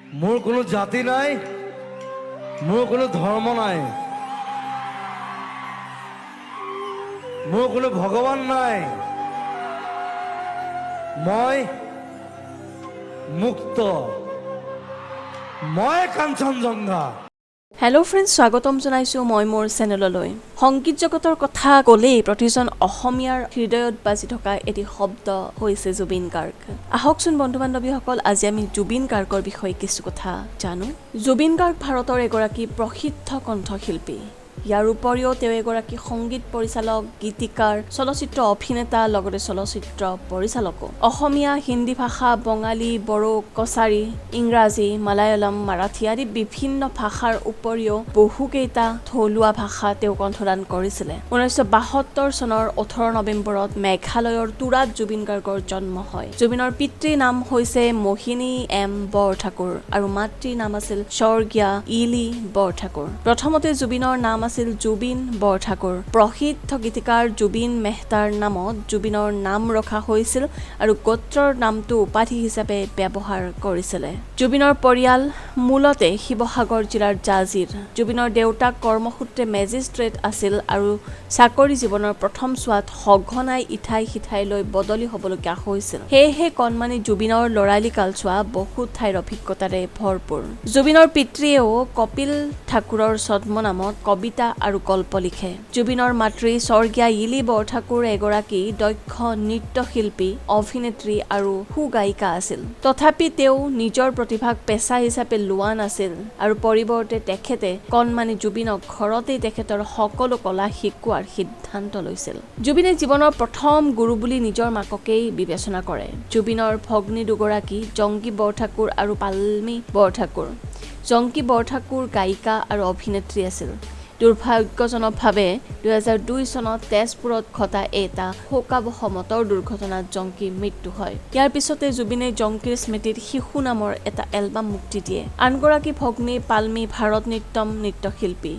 মোৰ কোনো জাতি নাই, মোৰ কোনো ধৰ্ম নাই, মোৰ কোনো ভগৱান নাই, মই মুক্ত, মই কাঞ্চনজংঘা। হেল্ল' ফ্ৰেণ্ডছ, স্বাগতম জনাইছোঁ মই মোৰ চেনেললৈ। সংগীত জগতৰ কথা ক'লেই প্ৰতিজন অসমীয়াৰ হৃদয়ত বাজি থকা এটি শব্দ হৈছে জুবিন গাৰ্গ। আহকচোন বন্ধু বান্ধৱীসকল, আজি আমি জুবিন গাৰ্গৰ বিষয়ে কিছু কথা জানো। জুবিন গাৰ্গ ভাৰতৰ এগৰাকী প্ৰসিদ্ধ কণ্ঠশিল্পী। ইয়াৰ উপৰিও তেওঁ এগৰাকী সংগীত পৰিচালক, গীতিকাৰ, চলচ্চিত্ৰ অভিনেতা, লগতে চলচ্চিত্ৰ পৰিচালকো। অসমীয়া, হিন্দী ভাষা, বঙালী, বড়ো, কছাৰী, ইংৰাজী, মালায়ালম, মাৰাঠী আদি বিভিন্ন ভাষাৰ উপৰিও বহুকেইটা থলুৱা ভাষা তেওঁ কণ্ঠদান কৰিছিলে। 1972 চনৰ 18 নৱেম্বৰত মেঘালয়ৰ তুৰাত জুবিন গাৰ্গৰ জন্ম হয়। জুবিনৰ পিতৃৰ নাম হৈছে মোহিনী এম বৰঠাকুৰ আৰু মাতৃৰ নাম আছিল স্বৰ্গীয়া ইলি বৰঠাকুৰ। প্ৰথমতে জুবিনৰ নাম আছিল জুবিন বৰঠাকুৰ। প্ৰসিদ্ধ গীতিকাৰ জুবিন মেহতাৰ নামত জুবিনৰ নাম ৰখা হৈছিল আৰু গোত্ৰৰ নামটো উপাধি হিচাপে ব্যৱহাৰ কৰিছিলে। জুবিনৰ পৰিয়াল মূলতে শিৱসাগৰ জিলাৰ জাজিৰ। জুবিনৰ দেউতাক কৰ্মসূত্ৰে মেজিষ্ট্ৰেট আছিল আৰু চাকৰি জীৱনৰ প্ৰথম চোৱাত সঘনাই ইঠাই সিঠাইলৈ বদলি হ'বলগীয়া হৈছিল। সেয়েহে কণমানি জুবিনৰ ল'ৰালি কালচোৱা বহু ঠাইৰ অভিজ্ঞতাৰে ভৰপূৰ। জুবিনৰ পিতৃয়েও কপিল ঠাকুৰৰ ছদ্মনামত কবিতা আৰু গল্প লিখে। জুবিনৰ মাতৃ স্বৰ্গীয়া ইলি বৰঠাকুৰ এগৰাকী দক্ষ নৃত্যশিল্পী, অভিনেত্ৰী আৰু সুগায়িকা আছিল। তথাপি তেওঁ নিজৰ প্ৰতিভাক পেচা হিচাপে লোৱা নাছিল আৰু পৰিৱৰ্তে তেখেতে কণমানি জুবিনক ঘৰতেই তেখেতৰ সকলো কলা শিকোৱাৰ সিদ্ধান্ত লৈছিল। জুবিনে জীৱনৰ প্ৰথম গুৰু বুলি নিজৰ মাককেই বিবেচনা কৰে। জুবিনৰ ভগ্নী দুগৰাকী জংকী বৰঠাকুৰ আৰু পাল্মি বৰঠাকুৰ। জংকী বৰঠাকুৰ গায়িকা আৰু অভিনেত্ৰী আছিল। দুৰ্ভাগ্যজনকভাৱে 2002 চনত তেজপুৰত ঘটা এটা শোকাবহ মটৰ দুৰ্ঘটনাত জংকীৰ মৃত্যু হয়। ইয়াৰ পিছতে জুবিনে জংকীৰ স্মৃতিত শিশু নামৰ এটা এলবাম মুক্তি দিয়ে। আনগৰাকী ভগ্নী পাল্মি ভাৰত নৃত্যম নৃত্যশিল্পী।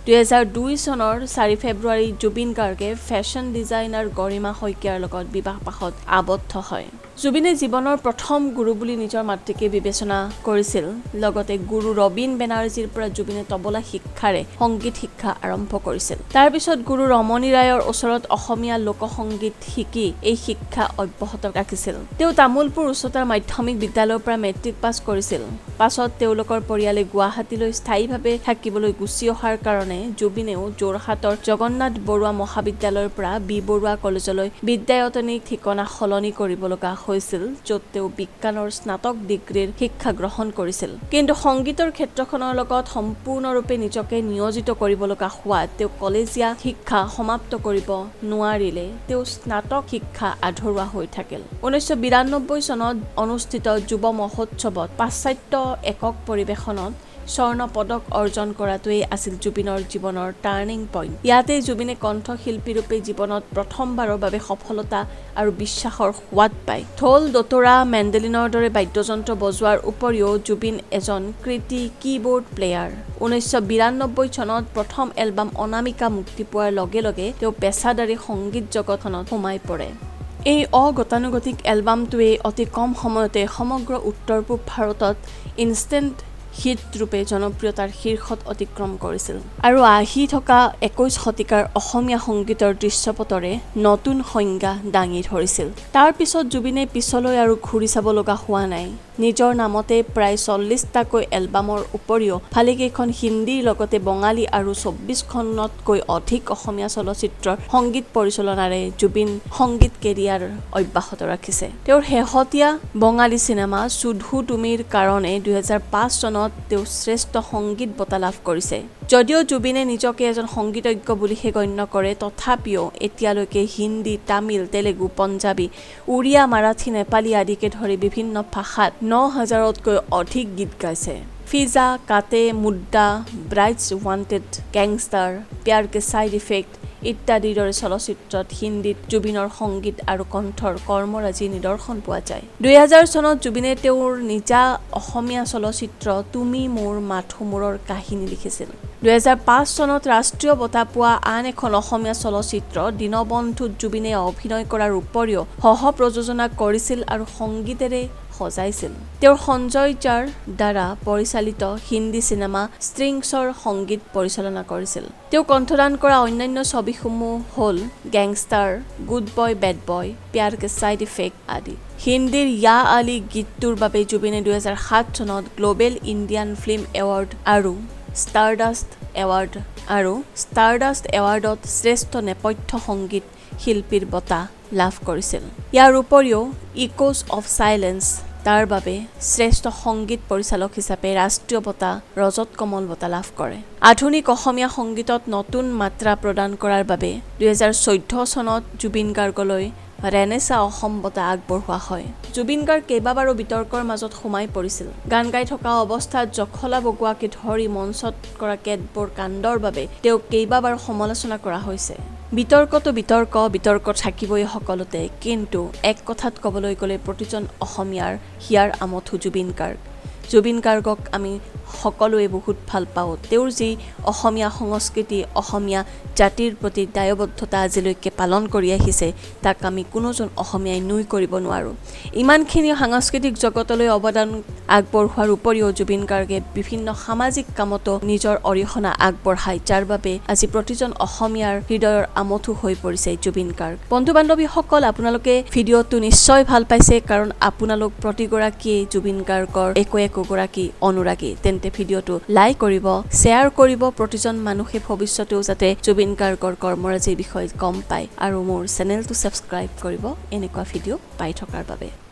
2002 চনৰ 4 ফেব্ৰুৱাৰী জুবিন গাৰ্গে ফেশ্বন ডিজাইনাৰ গৰিমা শইকীয়াৰ লগত বিবাহপাশত আবদ্ধ হয়। জুবিনে জীৱনৰ প্ৰথম গুৰু বুলি নিজৰ মাতৃকে বিবেচনা কৰিছিল। লগতে গুৰু ৰবীন বেনাৰ্জীৰ পৰা জুবিনে তবলা শিক্ষাৰে সংগীত শিক্ষা আৰম্ভ কৰিছিল। তাৰ পিছত গুৰু ৰমণী ৰায়ৰ ওচৰত অসমীয়া লোকসংগীত শিকি এই শিক্ষা অব্যাহত ৰাখিছিল। তেওঁ তামোলপুৰ উচ্চতৰ মাধ্যমিক বিদ্যালয়ৰ পৰা মেট্ৰিক পাছ কৰিছিল। পাছত তেওঁলোকৰ পৰিয়ালে গুৱাহাটীলৈ স্থায়ীভাৱে থাকিবলৈ গুচি অহাৰ কাৰণে জুবিনেও যোৰহাটৰ জগন্নাথ বৰুৱা মহাবিদ্যালয়ৰ পৰা বি বৰুৱা কলেজলৈ বিদ্যায়তনিক ঠিকনা সলনি কৰিব লগা হৈছিল, য'ত তেওঁ বিজ্ঞানৰ স্নাতক ডিগ্ৰীৰ শিক্ষা গ্ৰহণ কৰিছিল। কিন্তু সংগীতৰ ক্ষেত্ৰখনৰ লগত সম্পূৰ্ণৰূপে নিজকে নিয়োজিত কৰিব লগা হোৱাত তেওঁ কলেজীয়া শিক্ষা সমাপ্ত কৰিব নোৱাৰিলে। তেওঁ স্নাতক শিক্ষা আধৰুৱা হৈ থাকিল। 1992 চনত অনুষ্ঠিত যুৱ মহোৎসৱত পাশ্চাত্য একক পৰিৱেশনত স্বৰ্ণ পদক অৰ্জন কৰাটোৱেই আছিল জুবিনৰ জীৱনৰ টাৰ্ণিং পইণ্ট। ইয়াতেই জুবিনে কণ্ঠশিল্পীৰূপে জীৱনত প্ৰথমবাৰৰ বাবে সফলতা আৰু বিশ্বাসৰ সোৱাদ পায়। ঢোল, দোতৰা, মেণ্ডেলিনৰ দৰে বাদ্যযন্ত্ৰ বজোৱাৰ উপৰিও জুবিন এজন কৃতি কীবোৰ্ড প্লেয়াৰ। 1992 চনত প্ৰথম এলবাম অনামিকা মুক্তি পোৱাৰ লগে লগে তেওঁ পেছাদাৰী সংগীত জগতখনত সোমাই পৰে। এই অগতানুগতিক এলবামটোৱে অতি কম সময়তে সমগ্ৰ উত্তৰ পূব ভাৰতত ইনষ্টেণ্ট হিট ৰূপে জনপ্ৰিয়তাৰ শীৰ্ষত অতিক্ৰম কৰিছিল আৰু আহি থকা 21 শতিকাৰ অসমীয়া সংগীতৰ দৃশ্যপটৰে নতুন সংজ্ঞা দাঙি ধৰিছিল। তাৰ পিছত জুবিনে পিছলৈ আৰু ঘূৰি চাব লগা হোৱা নাই। নিজৰ নামতে প্ৰায় 40টাকৈ এলবামৰ উপৰিও ভালেকেইখন হিন্দীৰ লগতে বঙালী আৰু 24খনতকৈ অধিক অসমীয়া চলচ্চিত্ৰৰ সংগীত পৰিচালনাৰে জুবিন সংগীত কেৰিয়াৰ অব্যাহত ৰাখিছে। তেওঁৰ শেহতীয়া বঙালী চিনেমা শুধু তুমিৰ কাৰণে 2005 চনত তেওঁ শ্ৰেষ্ঠ সংগীত বঁটা লাভ কৰিছে। যদিও জুবিনে নিজকে এজন সংগীতজ্ঞ বুলিহে গণ্য কৰে, তথাপিও এতিয়ালৈকে হিন্দী, তামিল, তেলেগু, পঞ্জাবী, উৰিয়া, মাৰাঠী, নেপালী আদিকে ধৰি বিভিন্ন ভাষাত 9000তকৈ অধিক গীত গাইছে। ফিজা, কাটে, মুদ্দা, ব্ৰাইডছ ৱান্টেড, গেংষ্টাৰ, প্যাৰ কে ছাইড ইফেক্ট ইত্যাদিৰ দৰে চলচ্চিত্ৰত হিন্দীত জুবিনৰ সংগীত আৰু কণ্ঠৰ কৰ্মৰাজি নিদৰ্শন পোৱা যায়। 2000 চনত জুবিনে তেওঁৰ নিজা অসমীয়া চলচ্চিত্ৰ তুমি মোৰ মাথো মোৰৰ কাহিনী লিখিছিল। 2005 চনত ৰাষ্ট্ৰীয় বঁটা পোৱা আন এখন অসমীয়া চলচ্চিত্ৰ দীনবন্ধুত জুবিনে অভিনয় কৰাৰ উপৰিও সহ প্ৰযোজনা কৰিছিল আৰু সংগীতেৰে সজাইছিল তেওঁৰ সঞ্জয় যাৰ দ্বাৰা পৰিচালিত হিন্দী চিনেমা ষ্ট্ৰিংছৰ সংগীত পৰিচালনা কৰিছিল তেওঁ কণ্ঠদান কৰা অন্যান্য ছবিসমূহ হ'ল gangster good boy bad boy প্যাৰ কে সাইড ইফেক্ট আদি হিন্দীৰ য়া আলী গীতটোৰ বাবে জুবিনে 2007 চনত গ্লোবেল ইণ্ডিয়ান ফিল্ম এৱাৰ্ড আৰু ষ্টাৰডাষ্ট এৱাৰ্ডত শ্ৰেষ্ঠ নেপথ্য সংগীত শিল্পীৰ বঁটা লাভ কৰিছিল ইয়াৰ উপৰিও ইকোজ অফ চাইলেন্স তাৰ বাবে শ্ৰেষ্ঠ সংগীত পৰিচালক হিচাপে ৰাষ্ট্ৰীয় বঁটা ৰজত কমল বঁটা লাভ কৰে আধুনিক অসমীয়া সংগীতত নতুন মাত্ৰা প্ৰদান কৰাৰ বাবে 2014 চনত জুবিন গাৰ্গলৈ ৰেনেছা অসম বঁটা আগবঢ়োৱা হয় জুবিন গাৰ্গ কেইবাবাৰো বিতৰ্কৰ মাজত সোমাই পৰিছিল গান গাই থকা অৱস্থাত জখলা বগোৱাকে ধৰি মঞ্চত কৰা কেতবোৰ কাণ্ডৰ বাবে তেওঁক কেইবাবাৰো সমালোচনা কৰা হৈছে বিতৰ্ক থাকিবই সকলোতে কিন্তু এক কথাত ক'বলৈ গ'লে প্ৰতিজন অসমীয়াৰ হিয়াৰ আমঠু জুবিন গাৰ্গক আমি সকলোৱে বহুত ভাল পাওঁ তেওঁৰ যি অসমীয়া সংস্কৃতি অসমীয়া জাতিৰ প্ৰতি দায়বদ্ধতা আজিলৈকে পালন কৰি আহিছে তাক আমি কোনোজন অসমীয়াই নুই কৰিব নোৱাৰো ইমানখিনি সাংস্কৃতিক জগতলৈ অৱদান আগবঢ়োৱাৰ উপৰিও জুবিন গাৰ্গে বিভিন্ন সামাজিক কামতো নিজৰ অৰিহণা আগবঢ়ায় যাৰ বাবে আজি প্ৰতিজন অসমীয়াৰ হৃদয়ৰ আমঠু হৈ পৰিছে জুবিন গাৰ্গ বন্ধু বান্ধৱীসকল আপোনালোকে ভিডিঅ'টো নিশ্চয় ভাল পাইছে কাৰণ আপোনালোক প্ৰতিগৰাকীয়ে জুবিন গাৰ্গৰ একোগৰাকী অনুৰাগী তেন্তে ভিডিঅ'টো লাইক কৰিব শ্বেয়াৰ কৰিব প্ৰতিজন মানুহে ভৱিষ্যতেও যাতে জুবিন গাৰ্গৰ কৰ্মৰাজিৰ বিষয়ে গম পায় আৰু মোৰ চেনেলটো ছাবস্ক্ৰাইব কৰিব এনেকুৱা ভিডিঅ' পাই থকাৰ বাবে